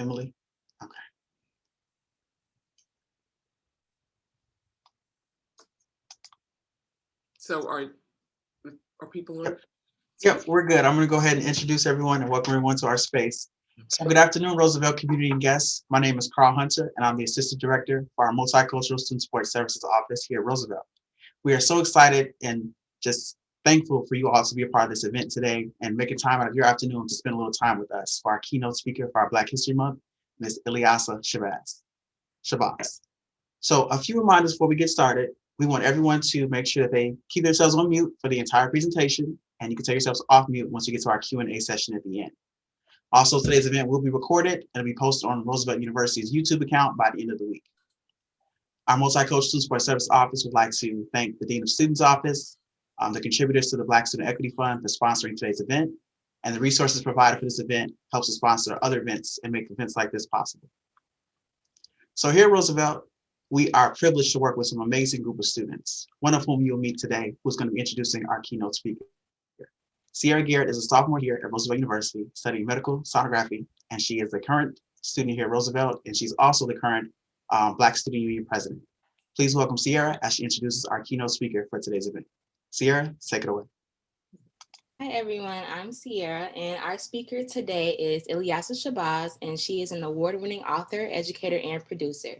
Emily? Okay. So are people on? Yep, we're good. I'm going to go ahead and introduce everyone and welcome everyone to our space. So good afternoon, Roosevelt community and guests. My name is Carl Hunter, and I'm the Assistant Director for our Multicultural Student Support Services Office here at Roosevelt. We are so excited and just thankful for you all to be a part of this event today and making time out of your afternoon to spend a little time with us for our keynote speaker for our Black History Month, Ms. Ilyasah Shabazz. So a few reminders before we get started. We want everyone to make sure that they keep themselves on mute for the entire presentation, and you can take yourselves off mute once we get to our Q&A session at the end. Also, today's event will be recorded and it'll be posted on Roosevelt University's YouTube account by the end of the week. Our Multicultural Student Support Service Office would like to thank the Dean of Students Office, the contributors to the Black Student Equity Fund for sponsoring today's event, and the resources provided for this event helps us sponsor other events and make events like this possible. So here at Roosevelt, we are privileged to work with some amazing group of students, one of whom you'll meet today, who's going to be introducing our keynote speaker. Cierra Garrett is a sophomore here at Roosevelt University studying medical sonography, and she is the current student here at Roosevelt, and she's also the current Black Student Union president. Please welcome Cierra as she introduces our keynote speaker for today's event. Cierra, take it away. Hi everyone, I'm Cierra, and our speaker today is Ilyasah Shabazz, and she is an award-winning author, educator, and producer.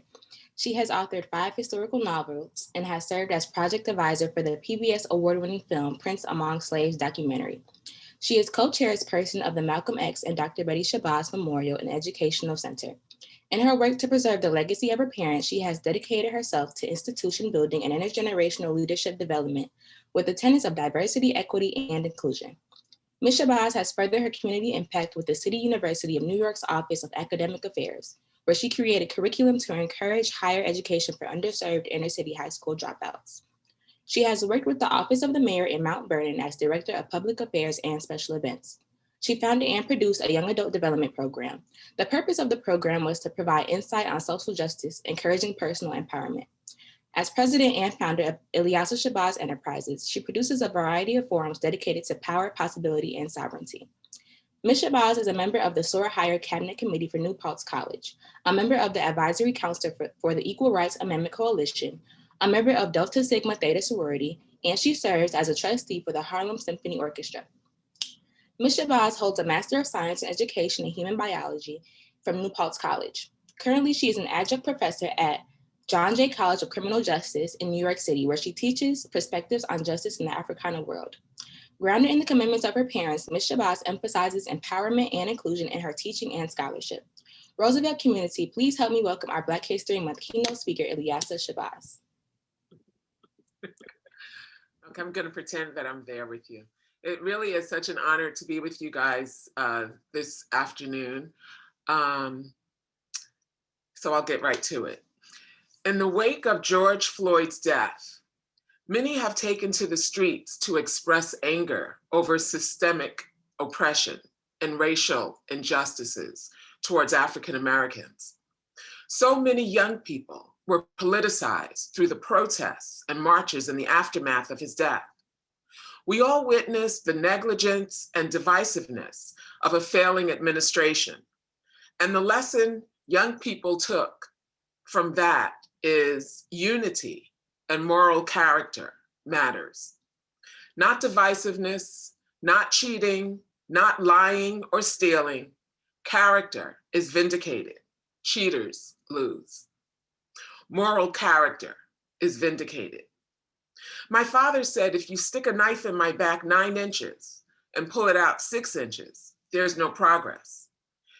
She has authored 5 historical novels and has served as project advisor for the PBS award-winning film Prince Among Slaves documentary. She is co-chairperson of the Malcolm X and Dr. Betty Shabazz Memorial and Educational Center. In her work to preserve the legacy of her parents, she has dedicated herself to institution building and intergenerational leadership development with the tenets of diversity, equity, and inclusion. Ms. Shabazz has furthered her community impact with the City University of New York's Office of Academic Affairs, where she created curriculum to encourage higher education for underserved inner-city high school dropouts. She has worked with the Office of the Mayor in Mount Vernon as Director of Public Affairs and Special Events. She founded and produced a young adult development program. The purpose of the program was to provide insight on social justice, encouraging personal empowerment. As president and founder of Ilyasah Shabazz Enterprises, she produces a variety of forums dedicated to power, possibility, and sovereignty. Ms. Shabazz is a member of the Soar Higher Cabinet Committee for New Paltz College, a member of the Advisory Council for the Equal Rights Amendment Coalition, a member of Delta Sigma Theta Sorority, and she serves as a trustee for the Harlem Symphony Orchestra. Ms. Shabazz holds a Master of Science in Education and Human Biology from New Paltz College. Currently, she is an adjunct professor at John Jay College of Criminal Justice in New York City, where she teaches perspectives on justice in the Africana world. Grounded in the commitments of her parents, Ms. Shabazz emphasizes empowerment and inclusion in her teaching and scholarship. Roosevelt community, please help me welcome our Black History Month keynote speaker, Ilyasah Shabazz. Okay, I'm going to pretend that I'm there with you. It really is such an honor to be with you guys this afternoon. So I'll get right to it. In the wake of George Floyd's death, many have taken to the streets to express anger over systemic oppression and racial injustices towards African Americans. So many young people were politicized through the protests and marches in the aftermath of his death. We all witnessed the negligence and divisiveness of a failing administration. And the lesson young people took from that is unity and moral character matters. Not divisiveness, not cheating, not lying or stealing. Character is vindicated. Cheaters lose. Moral character is vindicated. My father said, if you stick a knife in my back 9 inches and pull it out 6 inches, there's no progress.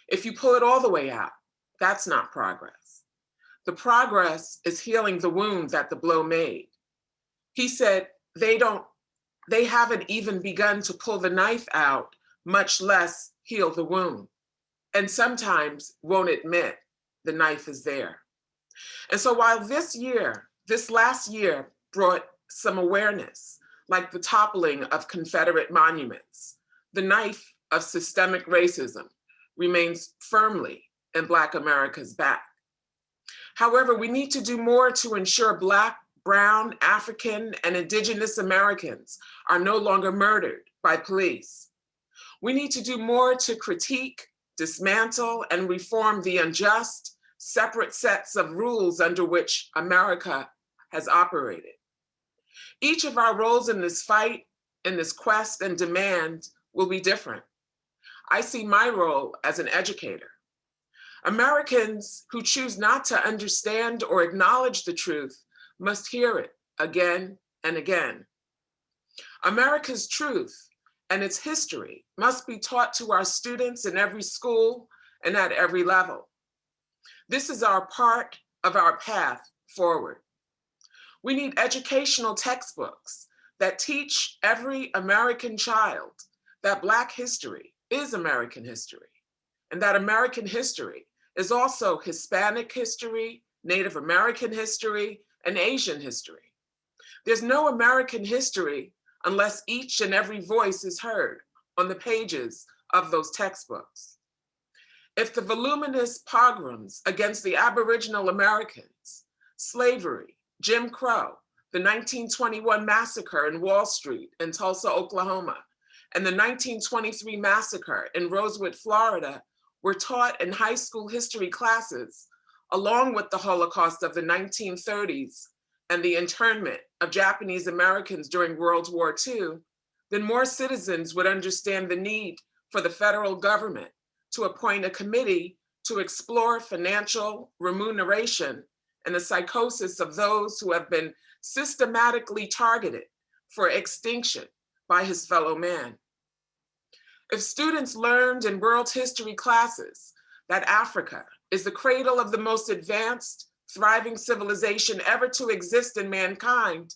If you pull it all the way out, that's not progress. The progress is healing the wound that the blow made. He said, they haven't even begun to pull the knife out, much less heal the wound. And sometimes won't admit the knife is there. And so while this last year brought some awareness, like the toppling of Confederate monuments, the knife of systemic racism remains firmly in Black America's back. However, we need to do more to ensure Black, Brown, African, and Indigenous Americans are no longer murdered by police. We need to do more to critique dismantle and reform the unjust, separate sets of rules under which America has operated. Each of our roles in this fight, in this quest and demand will be different. I see my role as an educator. Americans who choose not to understand or acknowledge the truth must hear it again and again. America's truth and its history must be taught to our students in every school and at every level. This is our part of our path forward. We need educational textbooks that teach every American child that Black history is American history, and that American history is also Hispanic history, Native American history, and Asian history. There's no American history unless each and every voice is heard on the pages of those textbooks. If the voluminous pogroms against the Aboriginal Americans, slavery, Jim Crow, the 1921 massacre in Wall Street in Tulsa, Oklahoma, and the 1923 massacre in Rosewood, Florida, were taught in high school history classes, along with the Holocaust of the 1930s and the internment of Japanese Americans during World War II, then more citizens would understand the need for the federal government to appoint a committee to explore financial remuneration and the psychosis of those who have been systematically targeted for extinction by his fellow man. If students learned in world history classes that Africa is the cradle of the most advanced, thriving civilization ever to exist in mankind,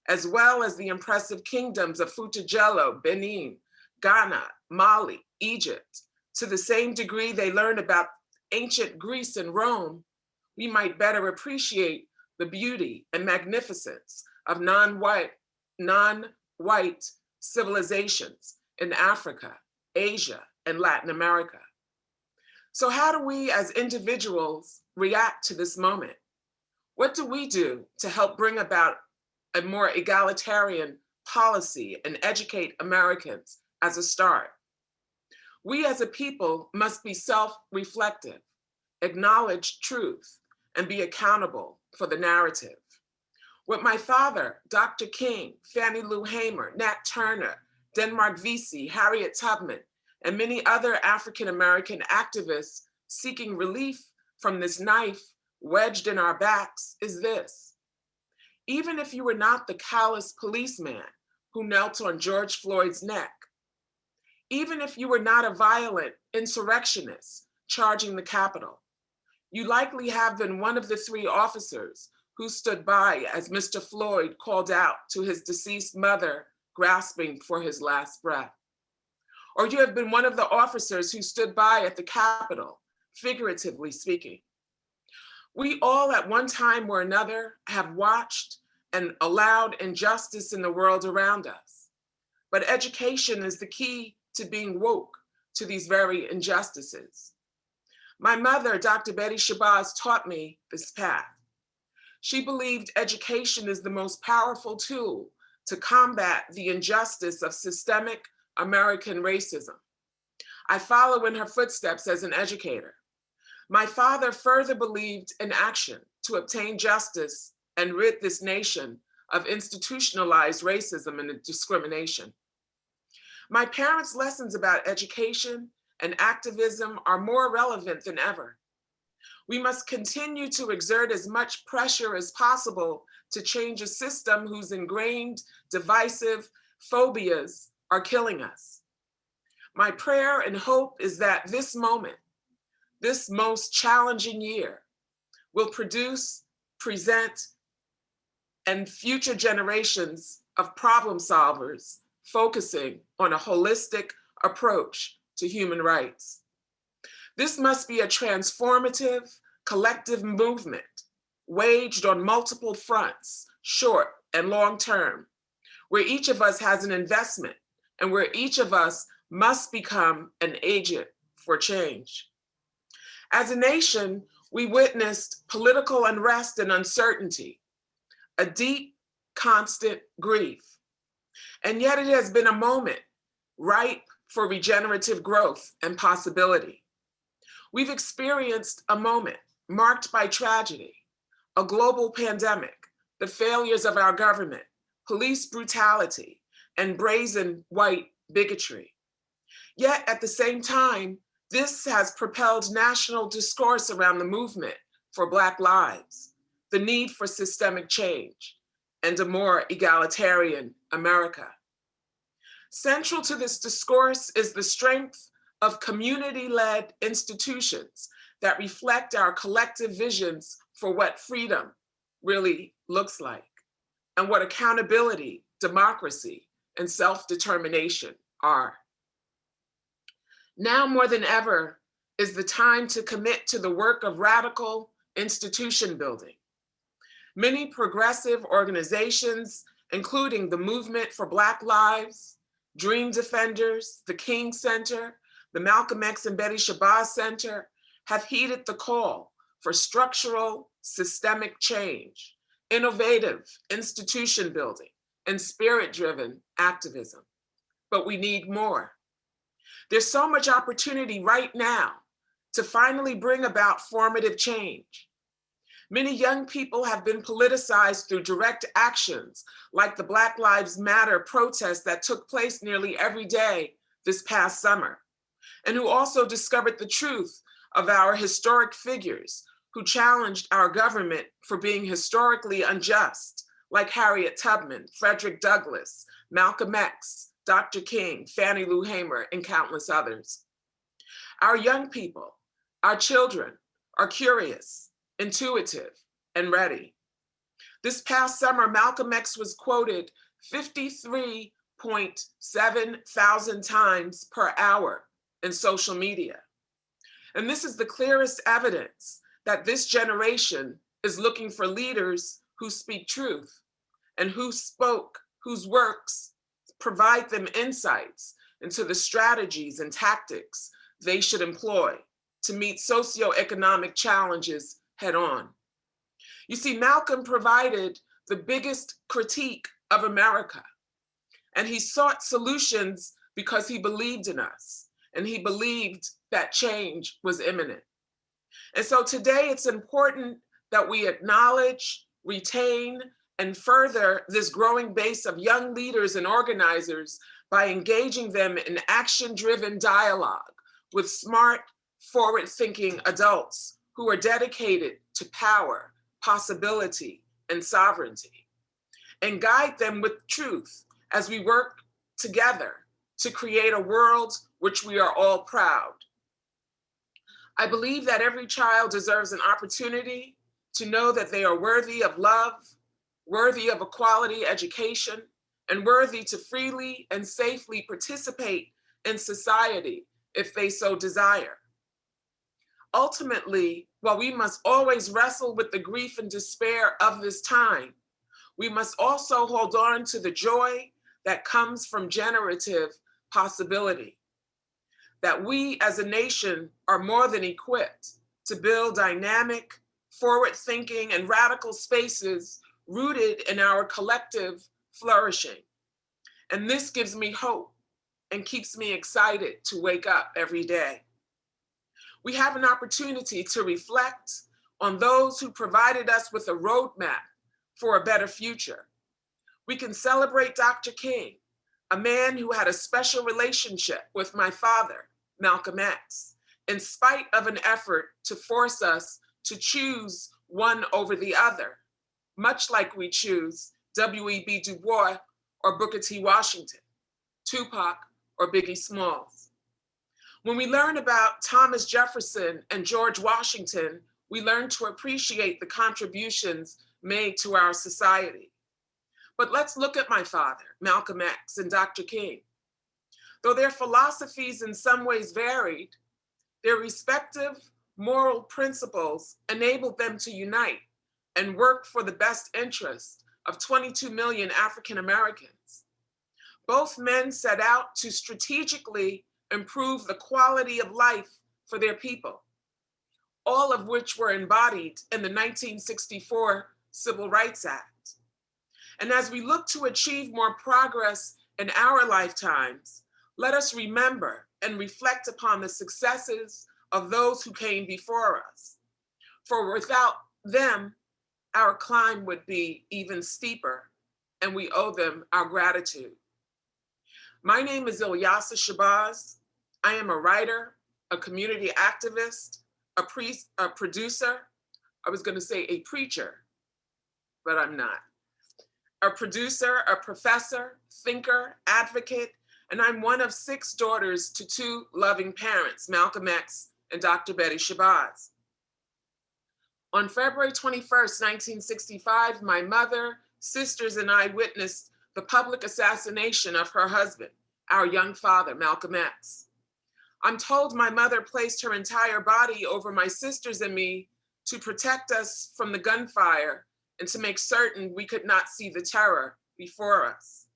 as well as the impressive kingdoms of Futajello, Benin, Ghana, Mali, Egypt, to the same degree they learn about ancient Greece and Rome, we might better appreciate the beauty and magnificence of non-white civilizations in Africa, Asia, and Latin America. So how do we as individuals react to this moment? What do we do to help bring about a more egalitarian policy and educate Americans as a start? We as a people must be self-reflective, acknowledge truth, and be accountable for the narrative. What my father, Dr. King, Fannie Lou Hamer, Nat Turner, Denmark Vesey, Harriet Tubman, and many other African-American activists seeking relief from this knife wedged in our backs is this: even if you were not the callous policeman who knelt on George Floyd's neck, even if you were not a violent insurrectionist charging the Capitol, you likely have been one of the 3 officers who stood by as Mr. Floyd called out to his deceased mother, grasping for his last breath. Or you have been one of the officers who stood by at the Capitol, figuratively speaking. We all at one time or another have watched and allowed injustice in the world around us. But education is the key to being woke to these very injustices. My mother, Dr. Betty Shabazz, taught me this path. She believed education is the most powerful tool to combat the injustice of systemic American racism. I follow in her footsteps as an educator. My father further believed in action to obtain justice and rid this nation of institutionalized racism and discrimination. My parents' lessons about education and activism are more relevant than ever. We must continue to exert as much pressure as possible to change a system whose ingrained, divisive phobias are killing us. My prayer and hope is that this moment, this most challenging year, will produce, present, and future generations of problem solvers focusing on a holistic approach to human rights. This must be a transformative, collective movement waged on multiple fronts, short and long term, where each of us has an investment and where each of us must become an agent for change. As a nation, we witnessed political unrest and uncertainty, a deep, constant grief. And yet it has been a moment ripe for regenerative growth and possibility. We've experienced a moment marked by tragedy, a global pandemic, the failures of our government, police brutality, and brazen white bigotry. Yet at the same time, this has propelled national discourse around the movement for Black lives, the need for systemic change, and a more egalitarian America. Central to this discourse is the strength of community-led institutions that reflect our collective visions for what freedom really looks like and what accountability, democracy, and self-determination are. Now more than ever is the time to commit to the work of radical institution building. Many progressive organizations, including the Movement for Black Lives, Dream Defenders, the King Center, the Malcolm X and Betty Shabazz Center, have heeded the call for structural, systemic change, innovative institution building, and spirit-driven activism. But we need more. There's so much opportunity right now to finally bring about formative change. Many young people have been politicized through direct actions like the Black Lives Matter protests that took place nearly every day this past summer, and who also discovered the truth of our historic figures who challenged our government for being historically unjust, like Harriet Tubman, Frederick Douglass, Malcolm X, Dr. King, Fannie Lou Hamer, and countless others. Our young people, our children, are curious, intuitive, and ready. This past summer, Malcolm X was quoted 53.7 thousand times per hour in social media. And this is the clearest evidence that this generation is looking for leaders who speak truth and whose works provide them insights into the strategies and tactics they should employ to meet socioeconomic challenges head on. You see, Malcolm provided the biggest critique of America, and he sought solutions because he believed in us, and he believed that change was imminent. And so today it's important that we acknowledge, retain, and further this growing base of young leaders and organizers by engaging them in action-driven dialogue with smart, forward-thinking adults who are dedicated to power, possibility, and sovereignty, and guide them with truth as we work together to create a world which we are all proud. I believe that every child deserves an opportunity to know that they are worthy of love, worthy of a quality education, and worthy to freely and safely participate in society if they so desire. Ultimately, while we must always wrestle with the grief and despair of this time, we must also hold on to the joy that comes from generative possibility. That we as a nation are more than equipped to build dynamic, forward-thinking, and radical spaces rooted in our collective flourishing. And this gives me hope and keeps me excited to wake up every day. We have an opportunity to reflect on those who provided us with a roadmap for a better future. We can celebrate Dr. King, a man who had a special relationship with my father, Malcolm X, in spite of an effort to force us to choose one over the other, much like we choose W.E.B. Du Bois or Booker T. Washington, Tupac or Biggie Smalls. When we learn about Thomas Jefferson and George Washington, we learn to appreciate the contributions made to our society. But let's look at my father, Malcolm X, and Dr. King. Though their philosophies in some ways varied, their respective moral principles enabled them to unite and work for the best interest of 22 million African Americans. Both men set out to strategically improve the quality of life for their people, all of which were embodied in the 1964 Civil Rights Act. And as we look to achieve more progress in our lifetimes, let us remember and reflect upon the successes of those who came before us. For without them, our climb would be even steeper, and we owe them our gratitude. My name is Ilyasah Shabazz. I am a writer, a community activist, a producer. I was going to say a preacher, but I'm not. A producer, a professor, thinker, advocate, and I'm one of 6 daughters to 2 loving parents, Malcolm X and Dr. Betty Shabazz. On February 21st, 1965, my mother, sisters, and I witnessed the public assassination of her husband, our young father, Malcolm X. I'm told my mother placed her entire body over my sisters and me to protect us from the gunfire and to make certain we could not see the terror before us.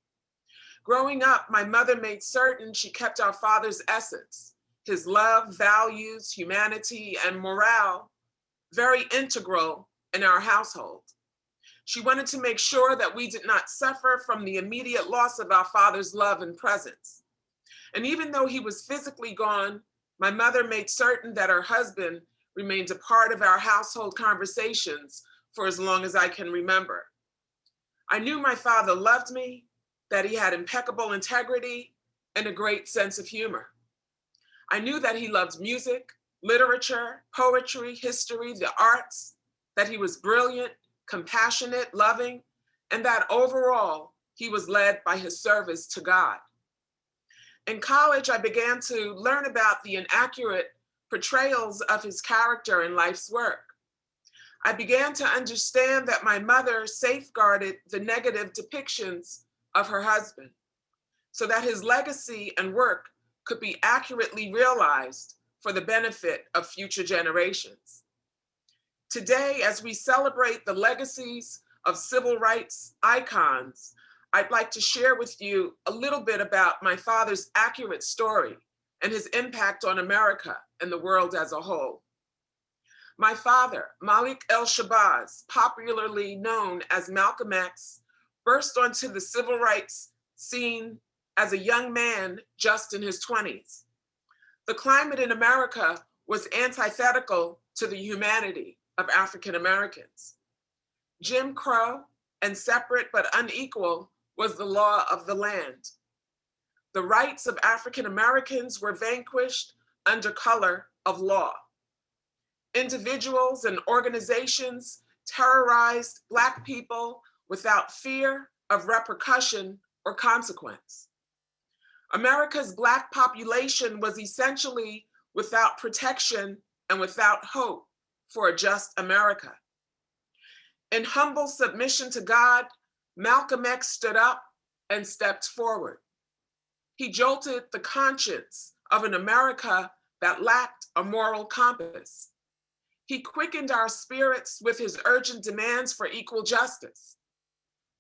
Growing up, my mother made certain she kept our father's essence, his love, values, humanity, and morale, very integral in our household. She wanted to make sure that we did not suffer from the immediate loss of our father's love and presence. And even though he was physically gone, my mother made certain that her husband remained a part of our household conversations for as long as I can remember. I knew my father loved me, that he had impeccable integrity and a great sense of humor. I knew that he loved music, literature, poetry, history, the arts, that he was brilliant, compassionate, loving, and that overall he was led by his service to God. In college, I began to learn about the inaccurate portrayals of his character in life's work. I began to understand that my mother safeguarded the negative depictions of her husband so that his legacy and work could be accurately realized for the benefit of future generations. Today, as we celebrate the legacies of civil rights icons, I'd like to share with you a little bit about my father's accurate story and his impact on America and the world as a whole. My father, Malik El Shabazz, popularly known as Malcolm X, burst onto the civil rights scene as a young man just in his 20s. The climate in America was antithetical to the humanity of African Americans. Jim Crow and separate but unequal was the law of the land. The rights of African Americans were vanquished under color of law. Individuals and organizations terrorized Black people without fear of repercussion or consequence. America's Black population was essentially without protection and without hope for a just America. In humble submission to God, Malcolm X stood up and stepped forward. He jolted the conscience of an America that lacked a moral compass. He quickened our spirits with his urgent demands for equal justice.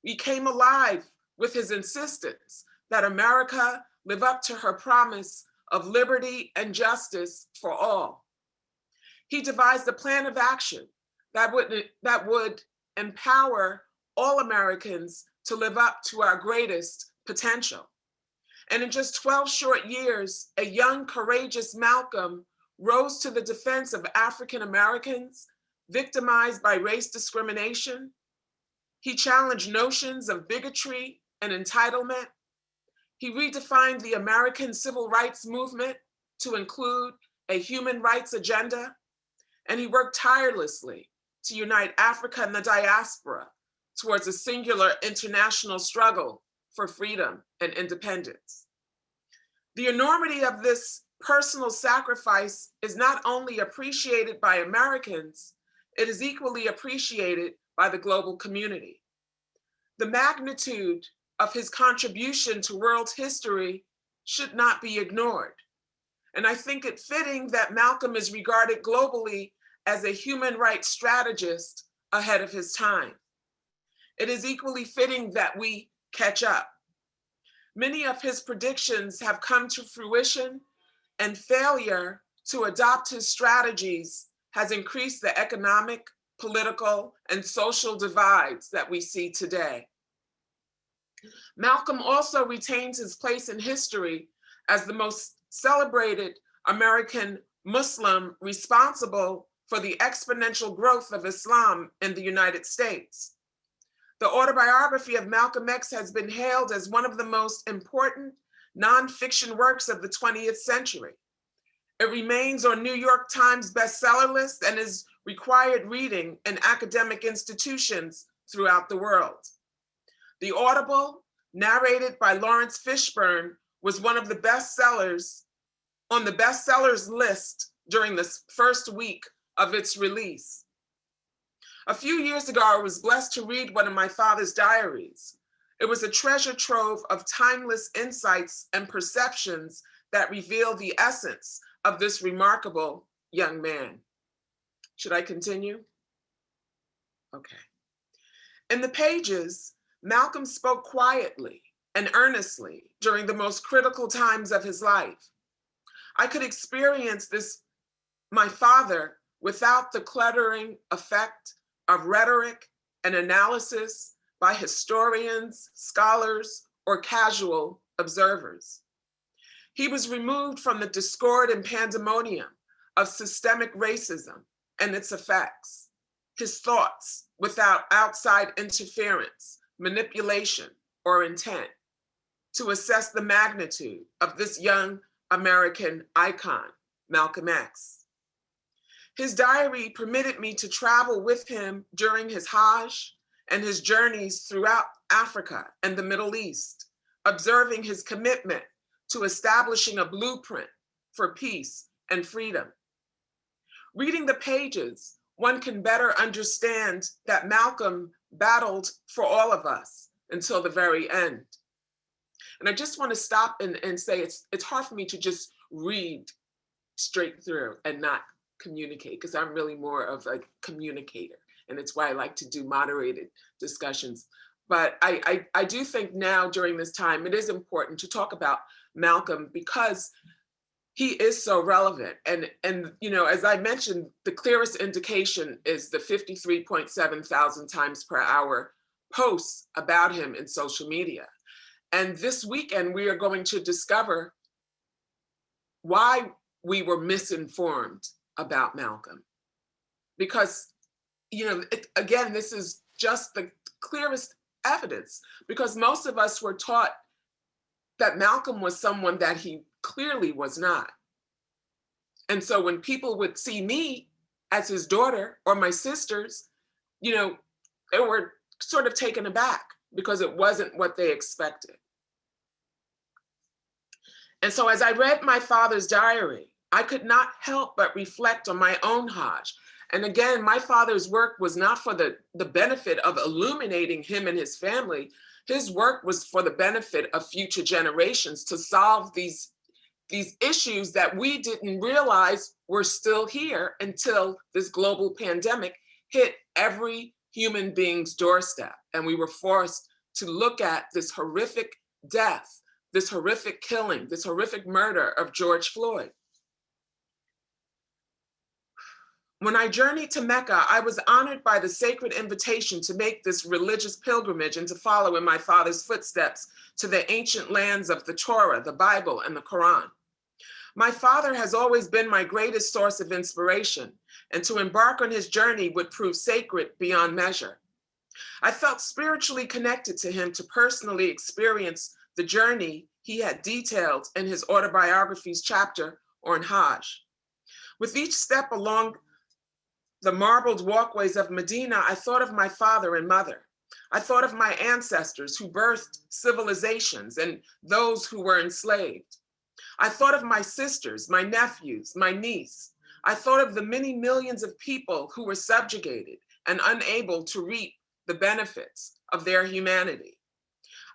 We came alive with his insistence that America live up to her promise of liberty and justice for all. He devised a plan of action that would empower all Americans to live up to our greatest potential. And in just 12 short years, a young, courageous Malcolm rose to the defense of African Americans victimized by race discrimination. He challenged notions of bigotry and entitlement. He redefined the American civil rights movement to include a human rights agenda. And he worked tirelessly to unite Africa and the diaspora towards a singular international struggle for freedom and independence. The enormity of this personal sacrifice is not only appreciated by Americans, it is equally appreciated by the global community. The magnitude of his contribution to world history should not be ignored. And I think it fitting that Malcolm is regarded globally as a human rights strategist ahead of his time. It is equally fitting that we catch up. Many of his predictions have come to fruition, and failure to adopt his strategies has increased the economic, political, and social divides that we see today. Malcolm also retains his place in history as the most celebrated American Muslim responsible for the exponential growth of Islam in the United States. The autobiography of Malcolm X has been hailed as one of the most important nonfiction works of the 20th century. It remains on New York Times bestseller list and is required reading in academic institutions throughout the world. The Audible, narrated by Lawrence Fishburne, was one of the bestsellers on the bestsellers list during the first week of its release. A few years ago, I was blessed to read one of my father's diaries. It was a treasure trove of timeless insights and perceptions that reveal the essence of this remarkable young man. Should I continue? Okay. In the pages, Malcolm spoke quietly and earnestly during the most critical times of his life. I could experience this, my father, without the cluttering effect of rhetoric and analysis by historians, scholars, or casual observers. He was removed from the discord and pandemonium of systemic racism and its effects. His thoughts without outside interference, manipulation, or intent to assess the magnitude of this young American icon, Malcolm X. His diary permitted me to travel with him during his Hajj and his journeys throughout Africa and the Middle East, observing his commitment to establishing a blueprint for peace and freedom. Reading the pages, one can better understand that Malcolm battled for all of us until the very end. And I just want to stop and say it's hard for me to just read straight through and not communicate, because I'm really more of a communicator, and it's why I like to do moderated discussions. But I do think now during this time, it is important to talk about Malcolm because he is so relevant. And you know, as I mentioned, the clearest indication is the 53.7 thousand times per hour posts about him in social media. And this weekend, we are going to discover why we were misinformed about Malcolm. Because, you know, again, this is just the clearest evidence, because most of us were taught that Malcolm was someone that he clearly was not. And so when people would see me as his daughter or my sisters, you know, they were sort of taken aback because it wasn't what they expected. And so as I read my father's diary, I could not help but reflect on my own Hajj. And again, my father's work was not for the benefit of illuminating him and his family. His work was for the benefit of future generations to solve these issues that we didn't realize were still here until this global pandemic hit every human being's doorstep. And we were forced to look at this horrific death, this horrific killing, this horrific murder of George Floyd. When I journeyed to Mecca, I was honored by the sacred invitation to make this religious pilgrimage and to follow in my father's footsteps to the ancient lands of the Torah, the Bible, and the Quran. My father has always been my greatest source of inspiration, and to embark on his journey would prove sacred beyond measure. I felt spiritually connected to him to personally experience the journey he had detailed in his autobiography's chapter on Hajj. With each step along the marbled walkways of Medina, I thought of my father and mother. I thought of my ancestors who birthed civilizations and those who were enslaved. I thought of my sisters, my nephews, my niece. I thought of the many millions of people who were subjugated and unable to reap the benefits of their humanity.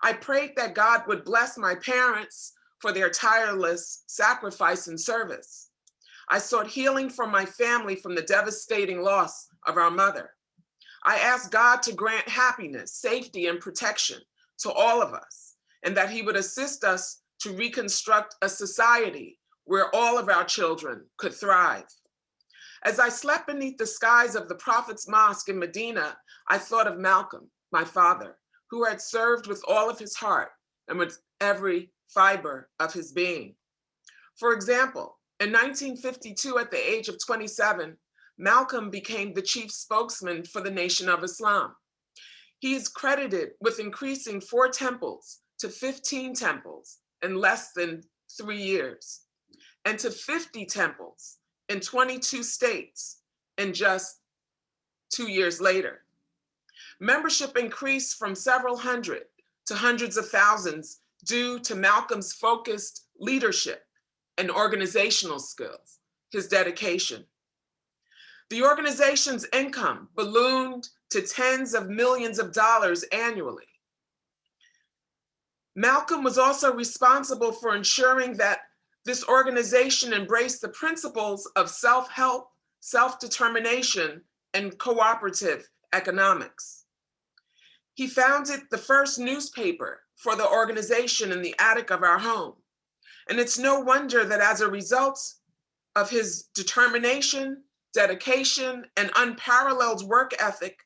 I prayed that God would bless my parents for their tireless sacrifice and service. I sought healing for my family from the devastating loss of our mother. I asked God to grant happiness, safety, and protection to all of us, and that he would assist us to reconstruct a society where all of our children could thrive. As I slept beneath the skies of the Prophet's Mosque in Medina, I thought of Malcolm, my father, who had served with all of his heart and with every fiber of his being. For example, In 1952, at the age of 27, Malcolm became the chief spokesman for the Nation of Islam. He is credited with increasing 4 temples to 15 temples in less than 3 years, and to 50 temples in 22 states in just 2 years later. Membership increased from several hundred to hundreds of thousands due to Malcolm's focused leadership and organizational skills, his dedication. The organization's income ballooned to tens of millions of dollars annually. Malcolm was also responsible for ensuring that this organization embraced the principles of self-help, self-determination, and cooperative economics. He founded the first newspaper for the organization in the attic of our home. And it's no wonder that as a result of his determination, dedication, and unparalleled work ethic,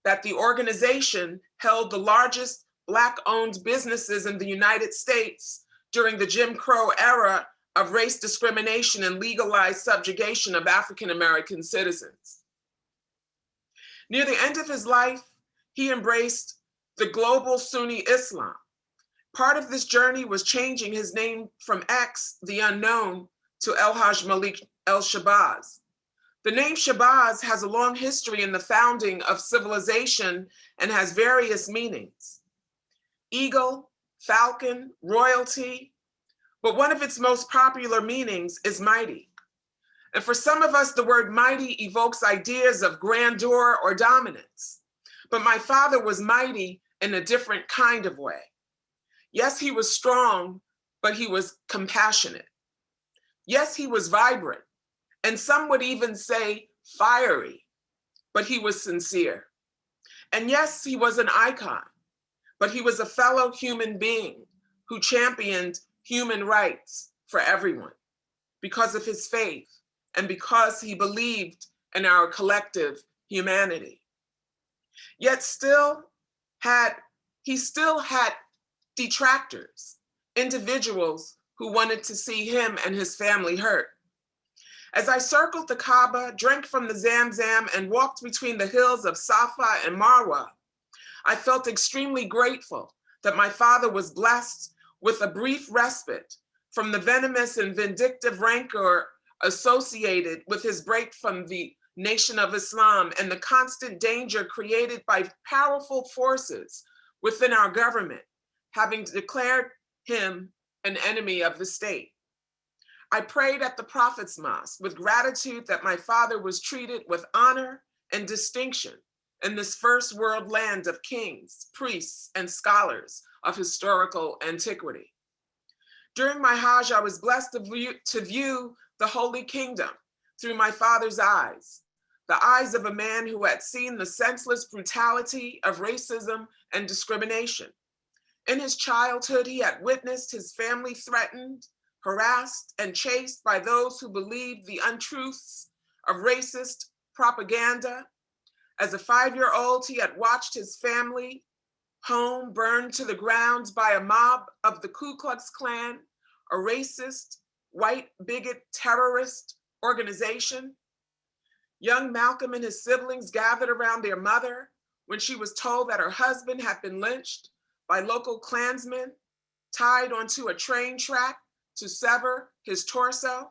that the organization held the largest Black-owned businesses in the United States during the Jim Crow era of race discrimination and legalized subjugation of African-American citizens. Near the end of his life, he embraced the global Sunni Islam. Part of this journey was changing his name from X, the unknown, to El-Hajj Malik El-Shabazz. The name Shabazz has a long history in the founding of civilization and has various meanings. Eagle, falcon, royalty, but one of its most popular meanings is mighty. And for some of us, the word mighty evokes ideas of grandeur or dominance. But my father was mighty in a different kind of way. Yes, he was strong, but he was compassionate. Yes, he was vibrant, and some would even say fiery, but he was sincere. And yes, he was an icon, but he was a fellow human being who championed human rights for everyone because of his faith and because he believed in our collective humanity. Yet he still had detractors, individuals who wanted to see him and his family hurt. As I circled the Kaaba, drank from the Zamzam, and walked between the hills of Safa and Marwa, I felt extremely grateful that my father was blessed with a brief respite from the venomous and vindictive rancor associated with his break from the Nation of Islam and the constant danger created by powerful forces within our government, having declared him an enemy of the state. I prayed at the Prophet's Mosque with gratitude that my father was treated with honor and distinction in this first world land of kings, priests, and scholars of historical antiquity. During my Hajj, I was blessed to view the Holy Kingdom through my father's eyes, the eyes of a man who had seen the senseless brutality of racism and discrimination. In his childhood, he had witnessed his family threatened, harassed, and chased by those who believed the untruths of racist propaganda. As a 5-year-old, he had watched his family home burned to the ground by a mob of the Ku Klux Klan, a racist, white, bigot, terrorist organization. Young Malcolm and his siblings gathered around their mother when she was told that her husband had been lynched by local Klansmen, tied onto a train track to sever his torso.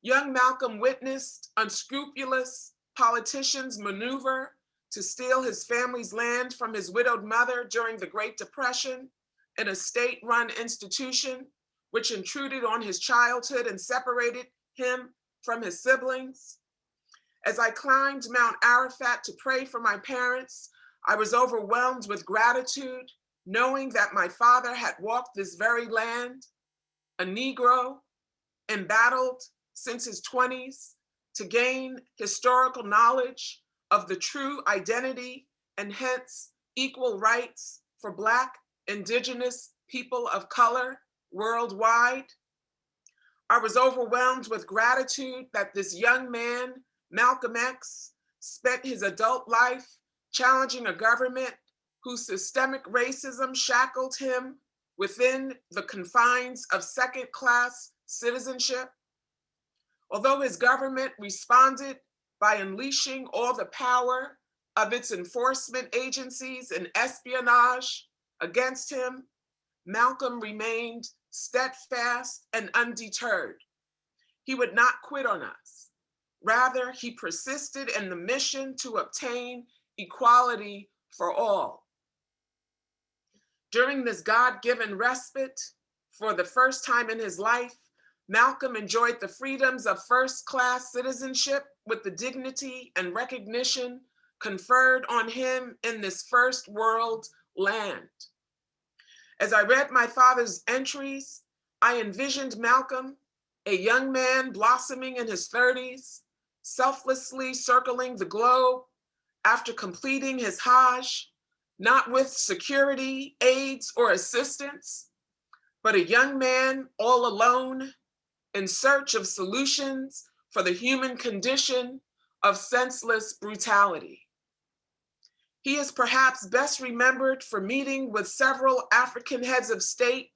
Young Malcolm witnessed unscrupulous politicians maneuver to steal his family's land from his widowed mother during the Great Depression in a state-run institution, which intruded on his childhood and separated him from his siblings. As I climbed Mount Arafat to pray for my parents, I was overwhelmed with gratitude, knowing that my father had walked this very land, a Negro, embattled since his 20s to gain historical knowledge of the true identity and hence equal rights for Black, Indigenous people of color worldwide. I was overwhelmed with gratitude that this young man, Malcolm X, spent his adult life challenging a government whose systemic racism shackled him within the confines of second-class citizenship. Although his government responded by unleashing all the power of its enforcement agencies and espionage against him, Malcolm remained steadfast and undeterred. He would not quit on us. Rather, he persisted in the mission to obtain equality for all. During this God-given respite, for the first time in his life, Malcolm enjoyed the freedoms of first-class citizenship with the dignity and recognition conferred on him in this first world land. As I read my father's entries, I envisioned Malcolm, a young man blossoming in his 30s, selflessly circling the globe after completing his Hajj, not with security, aids, or assistance, but a young man all alone in search of solutions for the human condition of senseless brutality. He is perhaps best remembered for meeting with several African heads of state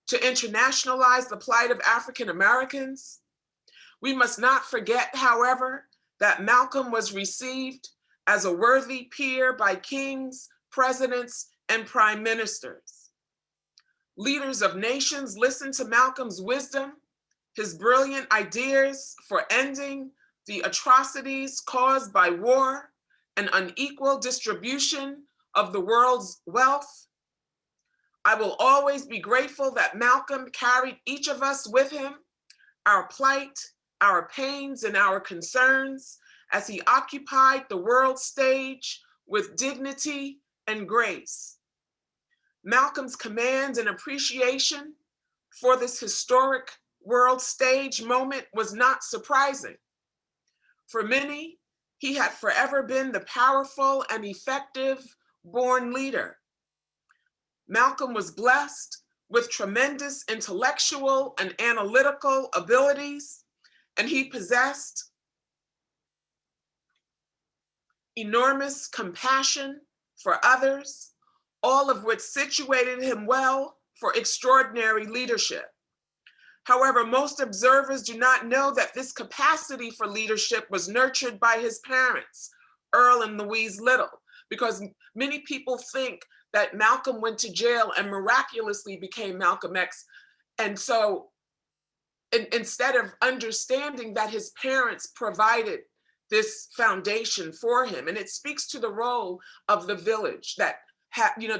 to internationalize the plight of African Americans. We must not forget, however, that Malcolm was received as a worthy peer by kings, presidents, and prime ministers. Leaders of nations listened to Malcolm's wisdom, his brilliant ideas for ending the atrocities caused by war and unequal distribution of the world's wealth. I will always be grateful that Malcolm carried each of us with him, our plight, our pains, and our concerns, as he occupied the world stage with dignity and grace. Malcolm's command and appreciation for this historic world stage moment was not surprising. For many, he had forever been the powerful and effective born leader. Malcolm was blessed with tremendous intellectual and analytical abilities, and he possessed enormous compassion for others, all of which situated him well for extraordinary leadership. However, most observers do not know that this capacity for leadership was nurtured by his parents, Earl and Louise Little, because many people think that Malcolm went to jail and miraculously became Malcolm X. And so instead of understanding that his parents provided this foundation for him, and it speaks to the role of the village that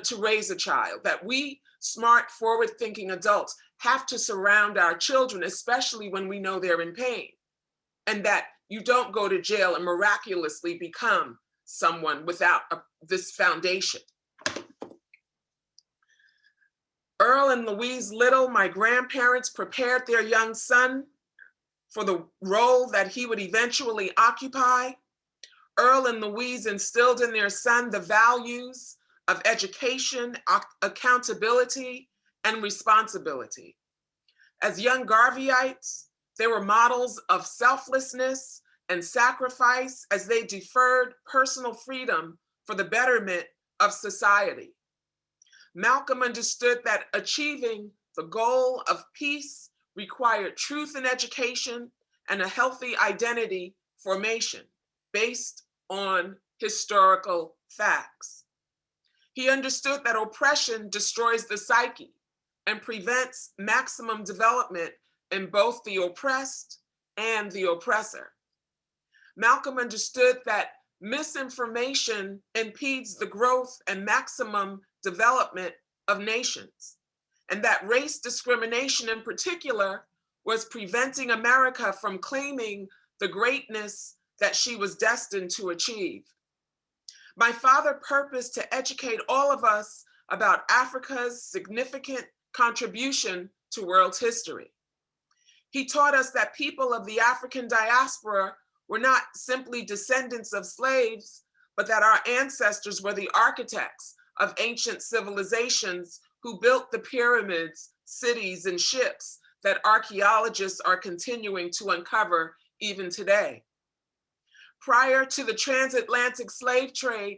to raise a child, that we smart, forward-thinking adults have to surround our children, especially when we know they're in pain, and that you don't go to jail and miraculously become someone without this foundation. Earl and Louise Little, my grandparents, prepared their young son for the role that he would eventually occupy. Earl and Louise instilled in their son the values of education, accountability, and responsibility. As young Garveyites, they were models of selflessness and sacrifice as they deferred personal freedom for the betterment of society. Malcolm understood that achieving the goal of peace required truth in education and a healthy identity formation based on historical facts. He understood that oppression destroys the psyche and prevents maximum development in both the oppressed and the oppressor. Malcolm understood that misinformation impedes the growth and maximum development of nations, and that race discrimination in particular was preventing America from claiming the greatness that she was destined to achieve. My father purposed to educate all of us about Africa's significant contribution to world history. He taught us that people of the African diaspora were not simply descendants of slaves, but that our ancestors were the architects of ancient civilizations who built the pyramids, cities, and ships that archaeologists are continuing to uncover even today. Prior to the transatlantic slave trade,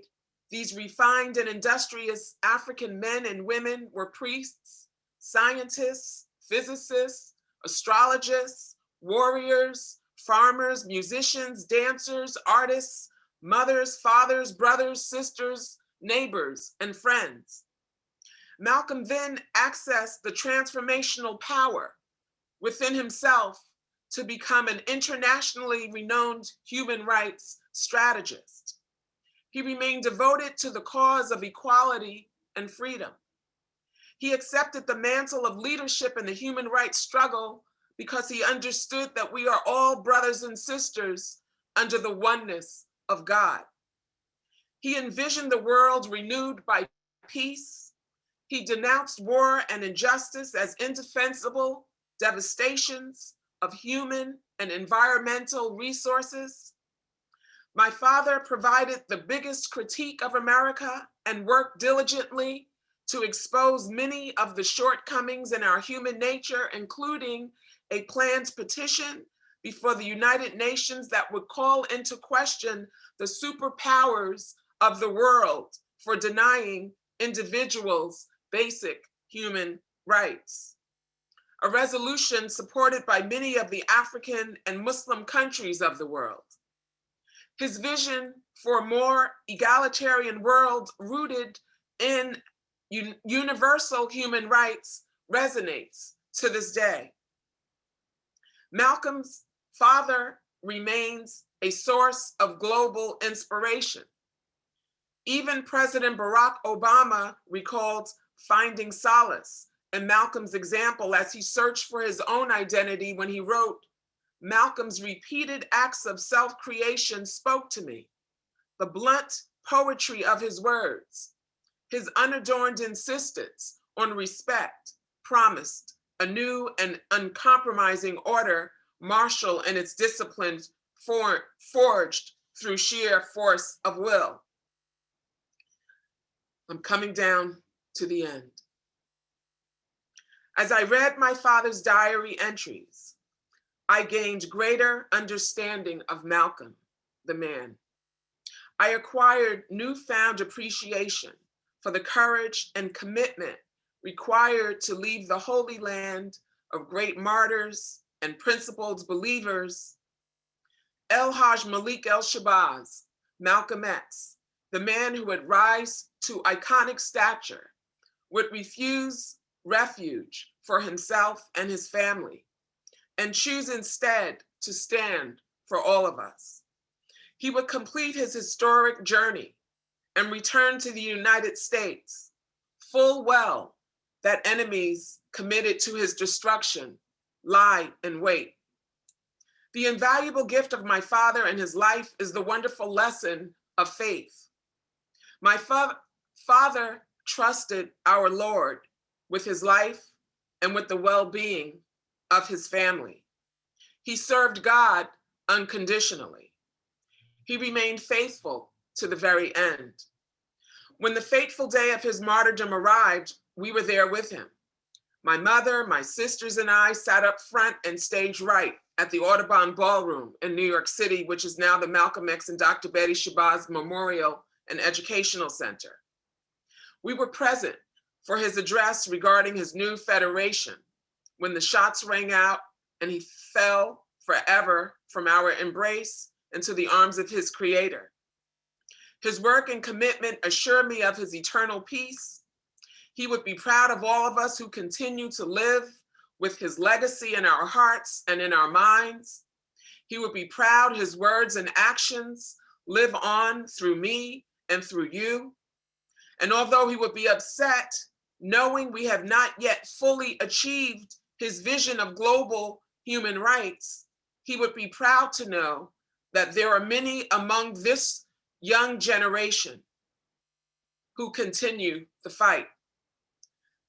these refined and industrious African men and women were priests, scientists, physicists, astrologists, warriors, farmers, musicians, dancers, artists, mothers, fathers, brothers, sisters, neighbors, and friends. Malcolm then accessed the transformational power within himself to become an internationally renowned human rights strategist. He remained devoted to the cause of equality and freedom. He accepted the mantle of leadership in the human rights struggle because he understood that we are all brothers and sisters under the oneness of God. He envisioned the world renewed by peace. He denounced war and injustice as indefensible devastations of human and environmental resources. My father provided the biggest critique of America and worked diligently to expose many of the shortcomings in our human nature, including a planned petition before the United Nations that would call into question the superpowers of the world for denying individuals basic human rights. A resolution supported by many of the African and Muslim countries of the world. His vision for a more egalitarian world rooted in universal human rights resonates to this day. Malcolm's father remains a source of global inspiration. Even President Barack Obama recalled finding solace in Malcolm's example as he searched for his own identity when he wrote, "Malcolm's repeated acts of self-creation spoke to me. The blunt poetry of his words, his unadorned insistence on respect, promised a new and uncompromising order, martial in its discipline, forged through sheer force of will." I'm coming down to the end. As I read my father's diary entries, I gained greater understanding of Malcolm, the man. I acquired newfound appreciation for the courage and commitment required to leave the Holy Land of great martyrs and principled believers. El-Hajj Malik El-Shabazz, Malcolm X, the man who would rise to iconic stature, would refuse refuge for himself and his family, and choose instead to stand for all of us. He would complete his historic journey and return to the United States, full well that enemies committed to his destruction lie in wait. The invaluable gift of my father and his life is the wonderful lesson of faith. My father trusted our Lord with his life and with the well-being of his family. He served God unconditionally. He remained faithful to the very end. When the fateful day of his martyrdom arrived, we were there with him. My mother, my sisters, and I sat up front and stage right at the Audubon Ballroom in New York City, which is now the Malcolm X and Dr. Betty Shabazz Memorial and Educational Center. We were present for his address regarding his new federation when the shots rang out and he fell forever from our embrace into the arms of his creator. His work and commitment assure me of his eternal peace. He would be proud of all of us who continue to live with his legacy in our hearts and in our minds. He would be proud his words and actions live on through me and through you. And although he would be upset knowing we have not yet fully achieved his vision of global human rights, he would be proud to know that there are many among this young generation who continue the fight.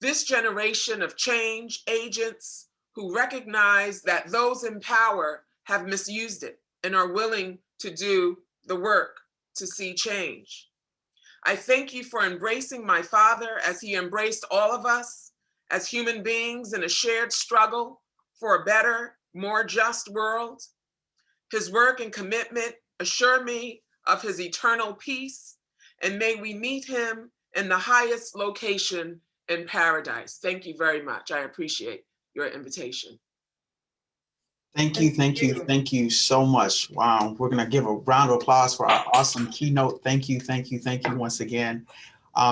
This generation of change agents who recognize that those in power have misused it and are willing to do the work to see change. I thank you for embracing my father as he embraced all of us as human beings in a shared struggle for a better, more just world. His work and commitment assure me of his eternal peace, and may we meet him in the highest location in paradise. Thank you very much. I appreciate your invitation. Thank you so much. Wow, we're gonna give a round of applause for our awesome keynote. Thank you once again.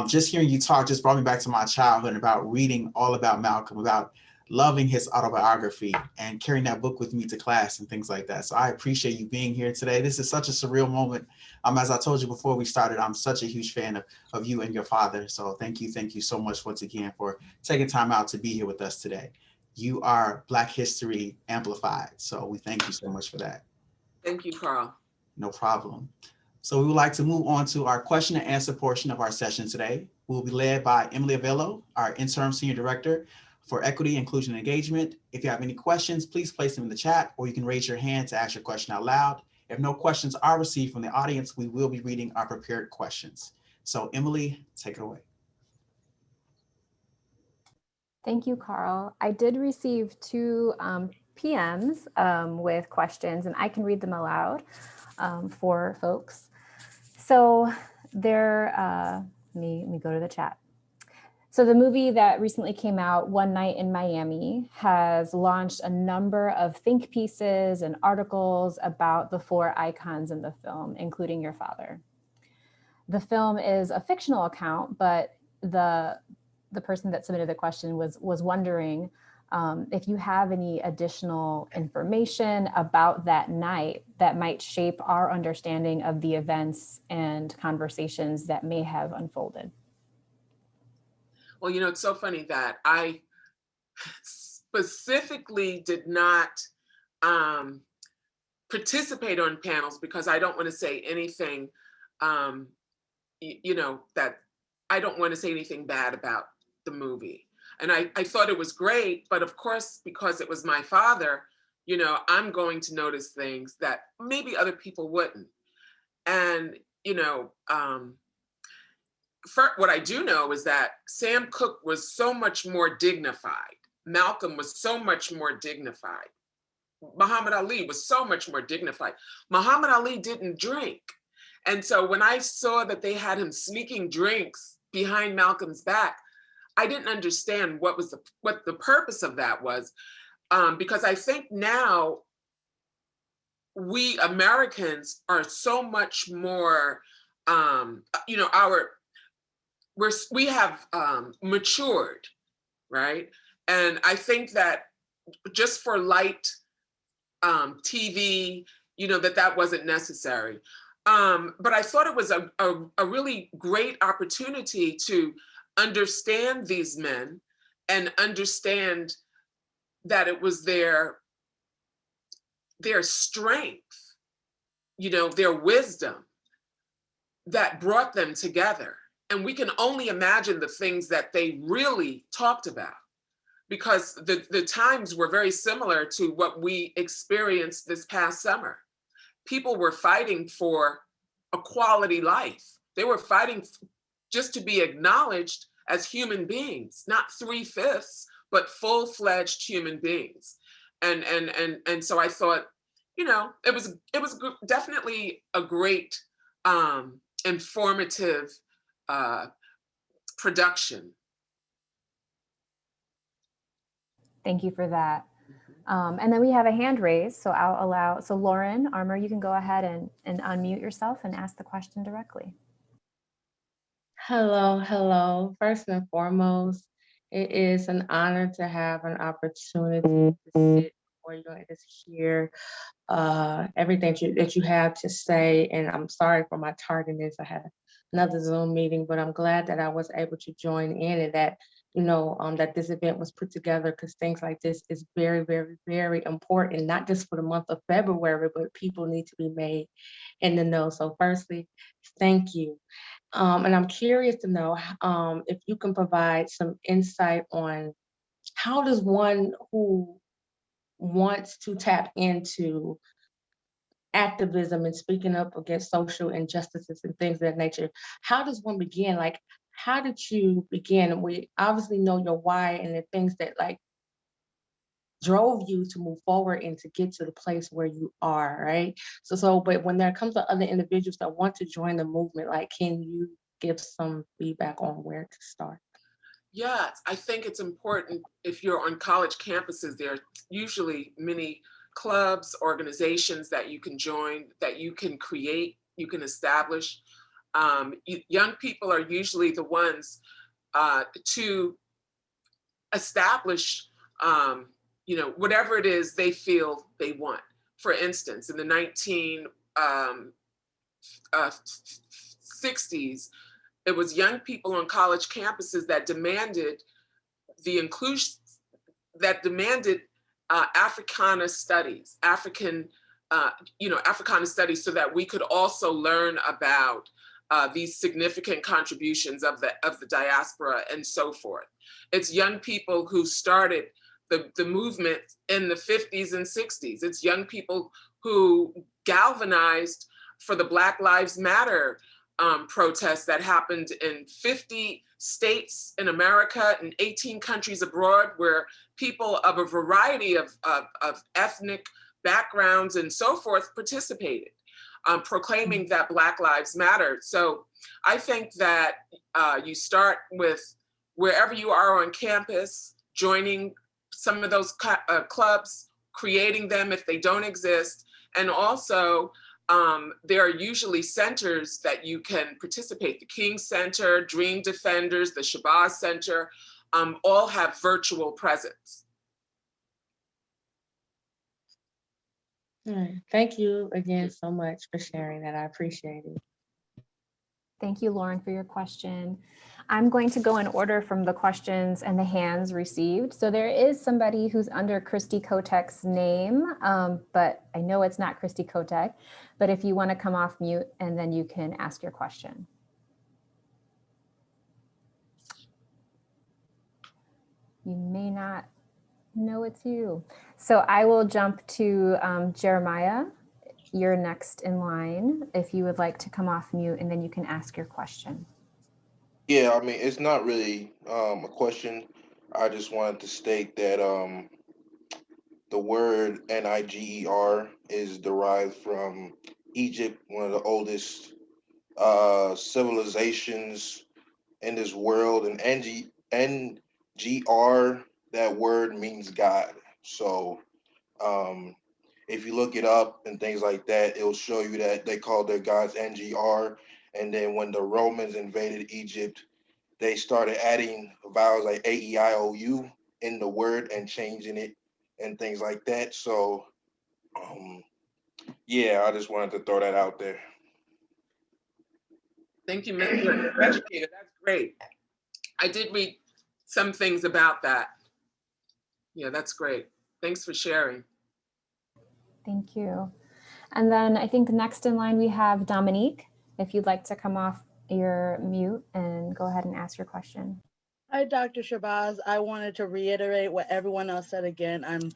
Just hearing you talk just brought me back to my childhood about reading all about Malcolm, about loving his autobiography and carrying that book with me to class and things like that. So I appreciate you being here today. This is such a surreal moment. As I told you before we started, I'm such a huge fan of you and your father. So thank you so much once again for taking time out to be here with us today. You are Black History Amplified. So we thank you so much for that. Thank you, Carl. No problem. So we would like to move on to our question and answer portion of our session today. We will be led by Emily Avello, our interim senior director for equity, inclusion, and engagement. If you have any questions, please place them in the chat, or you can raise your hand to ask your question out loud. If no questions are received from the audience, we will be reading our prepared questions. So Emily, take it away. Thank you, Carl. I did receive two PMs with questions, and I can read them aloud for folks. So let me go to the chat. So the movie that recently came out, One Night in Miami, has launched a number of think pieces and articles about the four icons in the film, including your father. The film is a fictional account, but the person that submitted the question was wondering if you have any additional information about that night that might shape our understanding of the events and conversations that may have unfolded. Well, you know, it's so funny that I specifically did not participate on panels because I don't want to say anything, you know, that I don't want to say anything bad about the movie. And I thought it was great, but of course, because it was my father, you know, I'm going to notice things that maybe other people wouldn't. And, you know, what I do know is that Sam Cooke was so much more dignified. Malcolm was so much more dignified. Muhammad Ali was so much more dignified. Muhammad Ali didn't drink. And so when I saw that they had him sneaking drinks behind Malcolm's back, I didn't understand what the purpose of that was, because I think now we Americans are so much more, you know, we have matured, right? And I think that just for light TV, you know, that wasn't necessary. But I thought it was a really great opportunity to understand these men and understand that it was their strength, you know, their wisdom that brought them together. And we can only imagine the things that they really talked about, because the times were very similar to what we experienced this past summer. People were fighting for a quality life. They were fighting just to be acknowledged as human beings, not 3/5, but full-fledged human beings. And so I thought, you know, it was definitely a great informative production. Thank you for that. And then we have a hand raised, so I'll allow, so Lauren, Armour, you can go ahead and unmute yourself and ask the question directly. Hello. First and foremost, it is an honor to have an opportunity to sit before you and just hear everything that you have to say. And I'm sorry for my tardiness. I had another Zoom meeting, but I'm glad that I was able to join in, and that, you know, that this event was put together, because things like this is very, very, very important, not just for the month of February, but people need to be made in the know. So firstly, thank you. And I'm curious to know if you can provide some insight on how does one who wants to tap into activism and speaking up against social injustices and things of that nature, how does one begin? Like, how did you begin? We obviously know your why and the things that like drove you to move forward and to get to the place where you are, right? But when there comes to other individuals that want to join the movement, like, can you give some feedback on where to start? Yeah, I think it's important. If you're on college campuses, there are usually many clubs, organizations that you can join, that you can create, you can establish. Young people are usually the ones to establish, whatever it is they feel they want. For instance, in the 1960s, it was young people on college campuses that demanded the inclusion, that demanded Africana studies, Africana studies, so that we could also learn about these significant contributions of the diaspora and so forth. It's young people who started the movement in the 50s and 60s. It's young people who galvanized for the Black Lives Matter protests that happened in 50 states in America and 18 countries abroad, where people of a variety of ethnic backgrounds and so forth participated, proclaiming that Black Lives Matter. So I think that you start with wherever you are on campus, joining some of those clubs, creating them if they don't exist, and also there are usually centers that you can participate. The King Center, Dream Defenders, the Shabazz Center, all have virtual presence. All right. Thank you again so much for sharing that. I appreciate it. Thank you, Lauren, for your question. I'm going to go in order from the questions and the hands received. So there is somebody who's under Christy Kotek's name, but I know it's not Christy Kotek. But if you want to come off mute, and then you can ask your question. You may not know it's you. So I will jump to Jeremiah. You're next in line if you would like to come off mute, and then you can ask your question. Yeah, I mean, it's not really a question. I just wanted to state that the word Niger is derived from Egypt, one of the oldest civilizations in this world, and NGR, that word means God. So if you look it up and things like that, it'll show you that they called their gods NGR. And then when the Romans invaded Egypt, they started adding vowels like A-E-I-O-U in the word and changing it and things like that. So, yeah, I just wanted to throw that out there. Thank you, Mr. Educator. That's great. I did read some things about that. Yeah, that's great. Thanks for sharing. Thank you. And then I think next in line we have Dominique. If you'd like to come off your mute and go ahead and ask your question. Hi, Dr. Shabazz. I wanted to reiterate what everyone else said again. I'm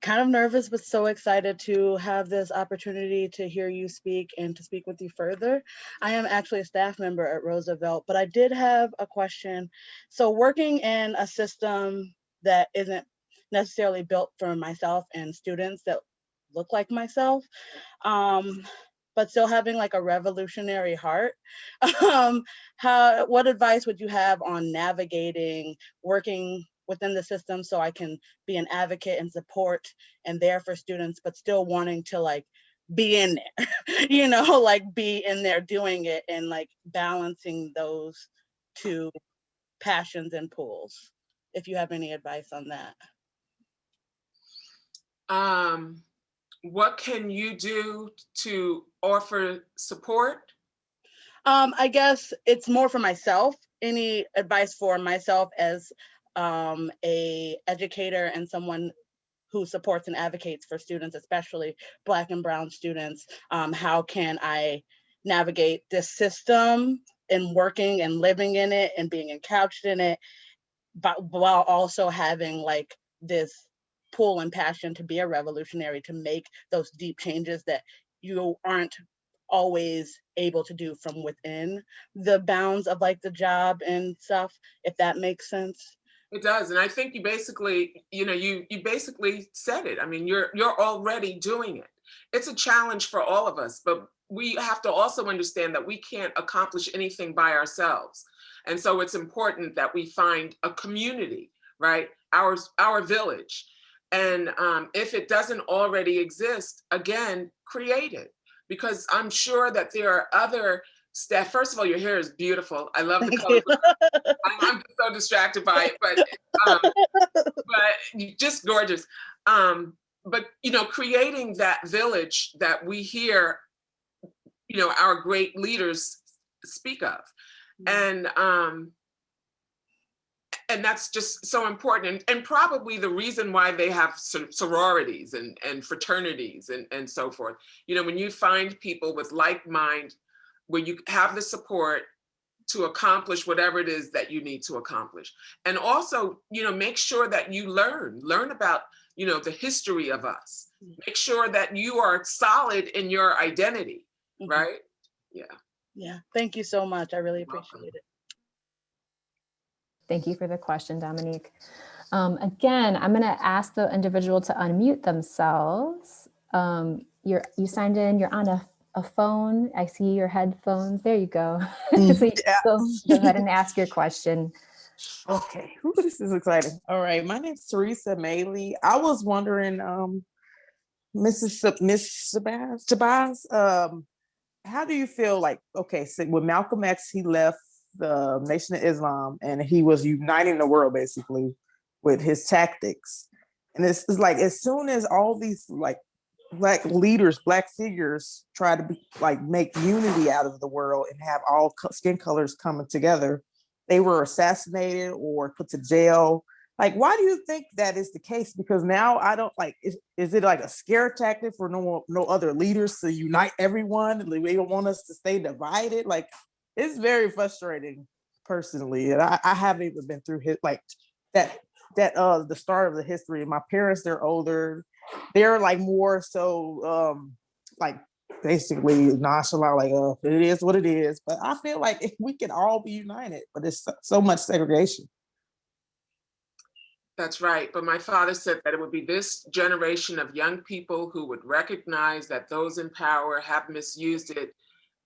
kind of nervous, but so excited to have this opportunity to hear you speak and to speak with you further. I am actually a staff member at Roosevelt, but I did have a question. So working in a system that isn't necessarily built for myself and students that look like myself, but still having like a revolutionary heart, what advice would you have on navigating working within the system so I can be an advocate and support and there for students, but still wanting to like be in there, like be in there doing it and like balancing those two passions and pulls? If you have any advice on that. What can you do to offer support? I guess it's more for myself. Any advice for myself as a educator and someone who supports and advocates for students, especially Black and Brown students? How can I navigate this system and working and living in it and being encouched in it, but while also having like this pull and passion to be a revolutionary, to make those deep changes that you aren't always able to do from within the bounds of like the job and stuff, if that makes sense? It does, and I think you basically, you basically said it. I mean, you're already doing it. It's a challenge for all of us, but we have to also understand that we can't accomplish anything by ourselves. And so it's important that we find a community, right? Our village. And if it doesn't already exist, again, create it. Because I'm sure that there are other staff. First of all, your hair is beautiful. I love the Thank color. you. I'm so distracted by it, but just gorgeous. But creating that village that we hear, our great leaders speak of, and that's just so important, and probably the reason why they have sororities and fraternities and so forth. When you find people with like mind, where you have the support to accomplish whatever it is that you need to accomplish. And also, make sure that you learn about, the history of us. Make sure that you are solid in your identity, right? Yeah. Yeah. Thank you so much. I really appreciate it. Thank you for the question, Dominique. Again, I'm going to ask the individual to unmute themselves. You signed in, you're on a phone. I see your headphones. There you go. So you go ahead and ask your question. Okay. Ooh, this is exciting. All right. My name's Teresa Maley. I was wondering, Miss Shabazz, how do you feel like, okay, so with Malcolm X, he left the Nation of Islam and he was uniting the world basically with his tactics. And it's like, as soon as all these like Black leaders, Black figures try to be like make unity out of the world and have all skin colors coming together, they were assassinated or put to jail. Like, why do you think that is the case? Because now I don't like, is it like a scare tactic for no other leaders to unite everyone? They don't want us to stay divided. Like, it's very frustrating personally. And I haven't even been through the start of the history. My parents, they're older. They're like more so like basically nonchalant, like, it is what it is. But I feel like if we can all be united, but it's so much segregation. That's right. But my father said that it would be this generation of young people who would recognize that those in power have misused it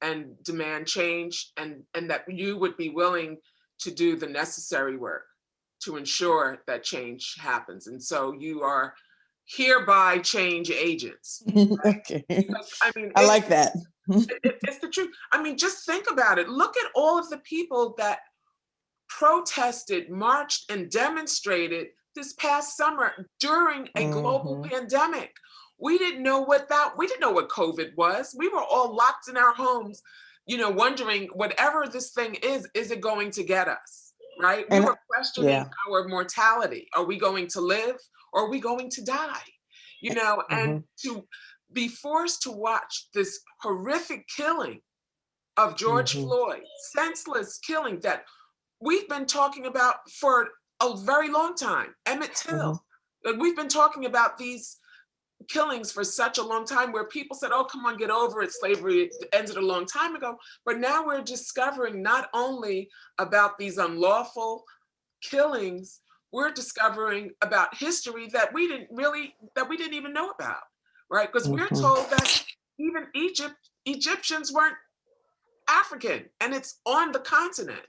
and demand change, and that you would be willing to do the necessary work to ensure that change happens. And so you are hereby change agents. Okay. I mean, I like that. It's the truth. I mean, just think about it. Look at all of the people that protested, marched, and demonstrated this past summer during a global pandemic. We didn't know what COVID was. We were all locked in our homes, wondering, whatever this thing is it going to get us, right? We were questioning our mortality. Are we going to live or are we going to die? And to be forced to watch this horrific killing of George Floyd, senseless killing that we've been talking about for a very long time. Emmett Till. We've been talking about these killings for such a long time, where people said, oh, come on, get over it. Slavery ended a long time ago. But now we're discovering not only about these unlawful killings, we're discovering about history that we didn't even know about, right? Because we're told that even Egyptians weren't African, and it's on the continent,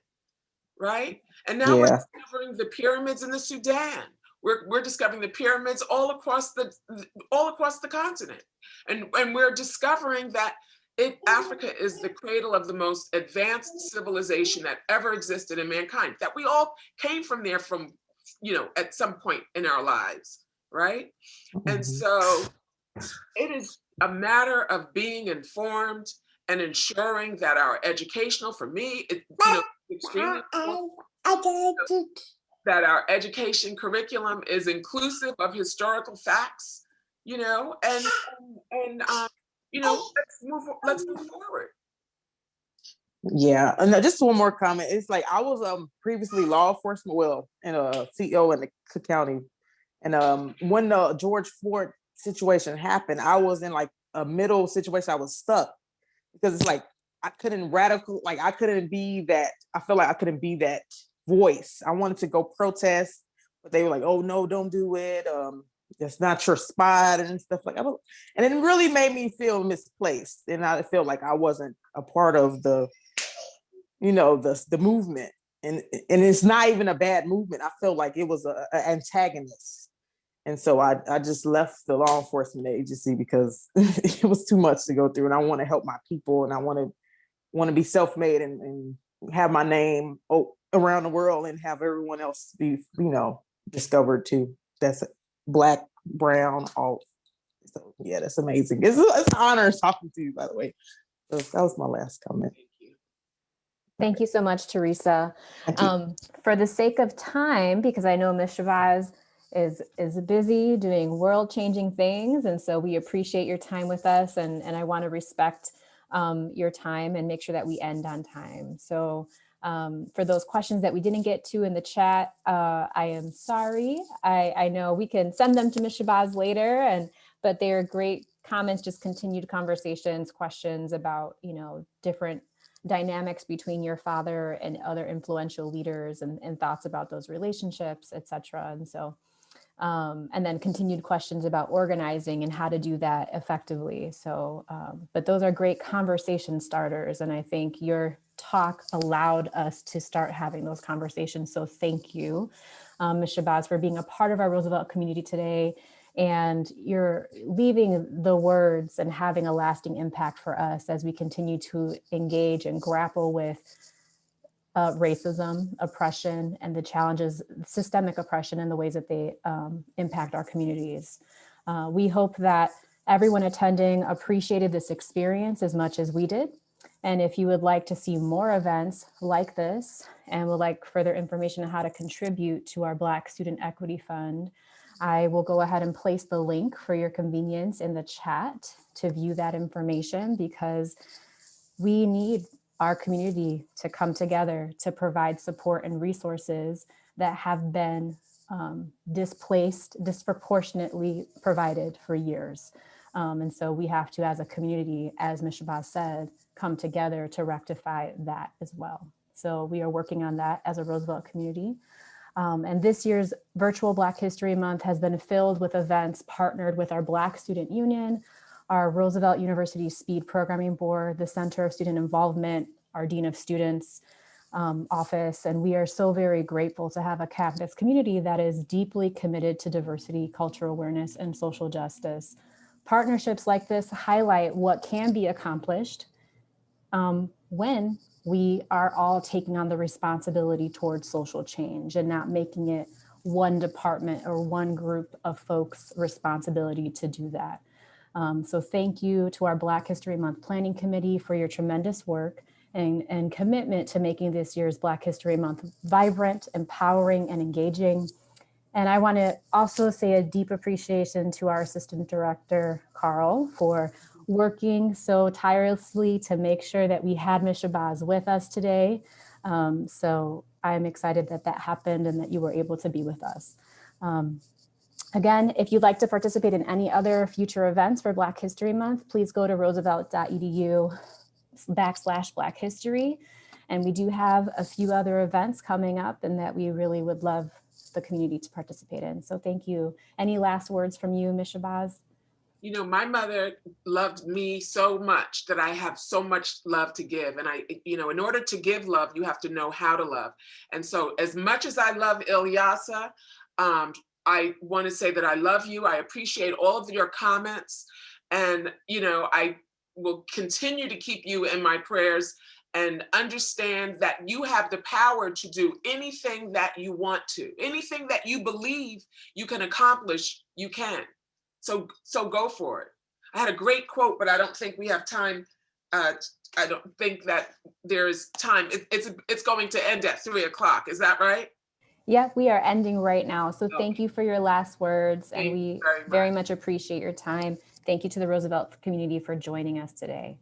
right? And now we're discovering the pyramids in the Sudan. We're discovering the pyramids all across the continent, and we're discovering that Africa is the cradle of the most advanced civilization that ever existed in mankind. That we all came from there, at some point in our lives, right? And so it is a matter of being informed and ensuring that our educational, for me, extremely important that our education curriculum is inclusive of historical facts, and let's move forward. Yeah, and just one more comment. It's like I was previously law enforcement, in a CEO in the Cook County, and when the George Floyd situation happened, I was in like a middle situation. I was stuck because it's like I couldn't be that. I feel like I couldn't be that voice. I wanted to go protest, but they were like, "Oh no, don't do it. It's not your spot," and stuff like that. And it really made me feel misplaced, and I felt like I wasn't a part of the movement. And it's not even a bad movement. I felt like it was an antagonist. And so I just left the law enforcement agency because it was too much to go through. And I want to help my people, and I want to be self-made and have my name around the world and have everyone else be, discovered too. That's Black, brown, all. So yeah, that's amazing. It's an honor talking to you, by the way. So that was my last comment. Thank you so much, Teresa. Thank you. For the sake of time, because I know Ms. Shabazz is busy doing world-changing things, and so we appreciate your time with us, and I want to respect your time and make sure that we end on time. So for those questions that we didn't get to in the chat, I am sorry. I know we can send them to Ms. Shabazz later, but they are great comments, just continued conversations, questions about, different dynamics between your father and other influential leaders, and thoughts about those relationships, et cetera. And so, and then continued questions about organizing and how to do that effectively. So, but those are great conversation starters. And I think your talk allowed us to start having those conversations. So thank you, Ms. Shabazz, for being a part of our Roosevelt community today. And you're leaving the words and having a lasting impact for us as we continue to engage and grapple with racism, oppression, and the challenges, systemic oppression, and the ways that they impact our communities. We hope that everyone attending appreciated this experience as much as we did. And if you would like to see more events like this and would like further information on how to contribute to our Black Student Equity Fund, I will go ahead and place the link for your convenience in the chat to view that information, because we need our community to come together to provide support and resources that have been disproportionately provided for years. And so we have to, as a community, as Ms. Shabazz said, come together to rectify that as well. So we are working on that as a Roosevelt community. And this year's virtual Black History Month has been filled with events partnered with our Black Student Union, our Roosevelt University Speed Programming Board, the Center of Student Involvement, our Dean of Students office. And we are so very grateful to have a campus community that is deeply committed to diversity, cultural awareness, and social justice. Partnerships like this highlight what can be accomplished when we are all taking on the responsibility towards social change and not making it one department or one group of folks' responsibility to do that. So thank you to our Black History Month Planning Committee for your tremendous work and commitment to making this year's Black History Month vibrant, empowering, and engaging. And I want to also say a deep appreciation to our Assistant Director, Carl, for working so tirelessly to make sure that we had Ms. Shabazz with us today. So I'm excited that that happened and that you were able to be with us. Again, if you'd like to participate in any other future events for Black History Month, please go to roosevelt.edu/Black History. And we do have a few other events coming up and that we really would love the community to participate in. So thank you. Any last words from you, Ms. Shabazz? My mother loved me so much that I have so much love to give. And in order to give love, you have to know how to love. And so as much as I love Ilyasah, I want to say that I love you. I appreciate all of your comments. And, I will continue to keep you in my prayers and understand that you have the power to do anything that you want to, anything that you believe you can accomplish, you can. So go for it. I had a great quote, but I don't think we have time. I don't think that there's time. It's going to end at 3 o'clock. Is that right? Yeah, we are ending right now. So Okay. Thank you for your last words. Thank and we you very very much appreciate your time. Thank you to the Roosevelt community for joining us today.